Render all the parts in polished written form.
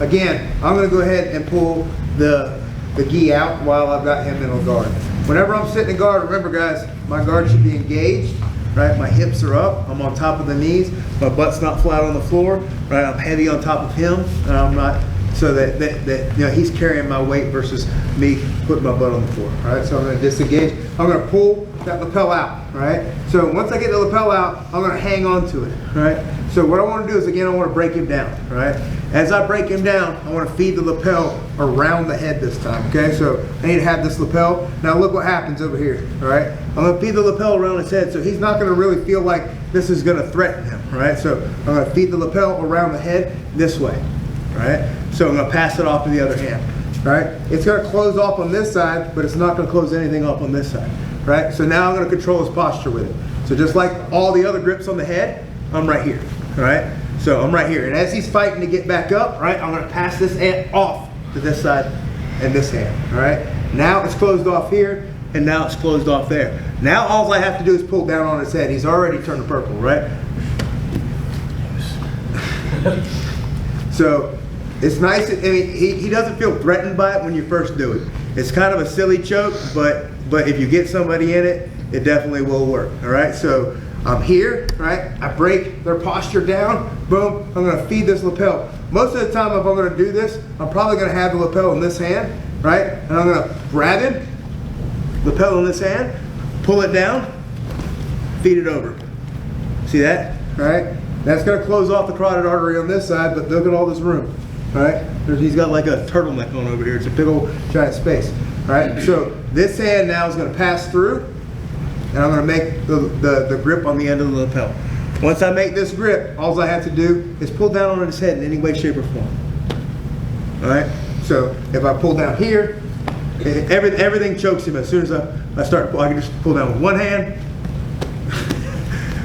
again, I'm gonna go ahead and pull the gi out while I've got him in a guard. Whenever I'm sitting in guard, remember guys, my guard should be engaged, right? My hips are up, I'm on top of the knees, my butt's not flat on the floor, right? I'm heavy on top of him, and I'm not, so that you know, he's carrying my weight versus me putting my butt on the floor, right? So I'm gonna disengage, I'm gonna pull that lapel out, right? So once I get the lapel out, I'm gonna hang on to it, right? So what I wanna do is, again, I wanna break him down, right? As I break him down, I wanna feed the lapel around the head this time, okay? So I need to have this lapel. Now look what happens over here, all right? I'm gonna feed the lapel around his head so he's not gonna really feel like this is gonna threaten him, right? So I'm gonna feed the lapel around the head this way, right? So I'm gonna pass it off to the other hand, right? It's gonna close off on this side, but it's not gonna close anything off on this side, right? So now I'm gonna control his posture with it. So just like all the other grips on the head, I'm right here, right? So I'm right here, and as he's fighting to get back up, right, I'm gonna pass this hand off to this side and this hand, all right? Now it's closed off here, and now it's closed off there. Now all I have to do is pull down on his head. He's already turned purple, right? So it's nice, I mean, he doesn't feel threatened by it when you first do it. It's kind of a silly choke, but if you get somebody in it, it definitely will work, all right? So I'm here, right? I break their posture down, boom, I'm gonna feed this lapel. Most of the time if I'm gonna do this, I'm probably gonna have the lapel in this hand, right? And I'm gonna grab him, lapel in this hand, pull it down, feed it over. See that, right? That's gonna close off the carotid artery on this side, but look at all this room, right? He's got like a turtleneck on over here. It's a big old giant space, right? So this hand now is gonna pass through, and I'm going to make the grip on the end of the lapel. Once I make this grip, all I have to do is pull down on his head in any way, shape, or form. All right? So if I pull down here, everything chokes him as soon as I start. I can just pull down with one hand.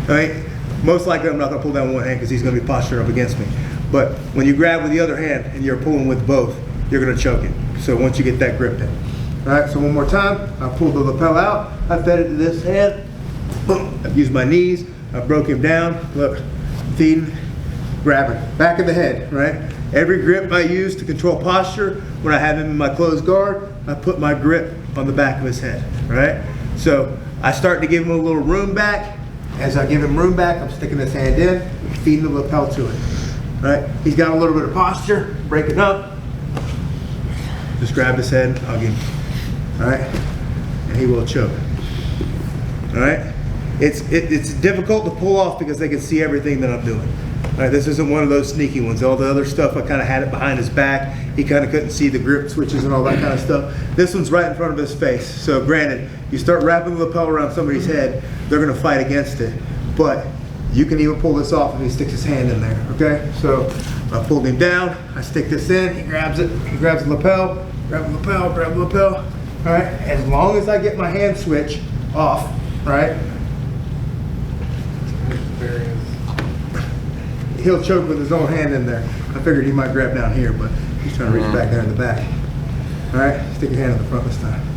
All right? Most likely I'm not going to pull down with one hand because he's going to be postured up against me. But when you grab with the other hand and you're pulling with both, you're going to choke him. So once you get that grip in. All right, so one more time, I pulled the lapel out, I fed it to this hand, boom, I've used my knees, I broke him down, look, feeding, grabbing, back of the head, right? Every grip I use to control posture, when I have him in my closed guard, I put my grip on the back of his head, right? So I start to give him a little room back. As I give him room back, I'm sticking this hand in, feeding the lapel to it, right? He's got a little bit of posture, break it up, just grab his head, hug him. All right, and he will choke. All right, it's difficult to pull off because they can see everything that I'm doing. All right, this isn't one of those sneaky ones. All the other stuff, I kind of had it behind his back. He kind of couldn't see the grip switches and all that kind of stuff. This one's right in front of his face. So granted, you start wrapping the lapel around somebody's head, they're gonna fight against it. But you can even pull this off if he sticks his hand in there, okay? So I pulled him down, I stick this in, he grabs it, he grabs the lapel, grab the lapel, grab the lapel. All right, as long as I get my hand switch off, right? He'll choke with his own hand in there. I figured he might grab down here, but he's trying to reach back there in the back. All right, stick your hand in the front this time.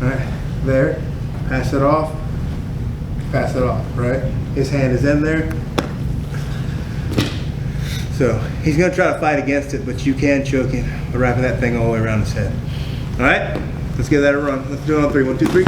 All right, there, pass it off, right? His hand is in there. So he's gonna try to fight against it, but you can choke him by wrapping that thing all the way around his head. All right? Let's give that a run. Let's do it on 3. 1, 2, 3.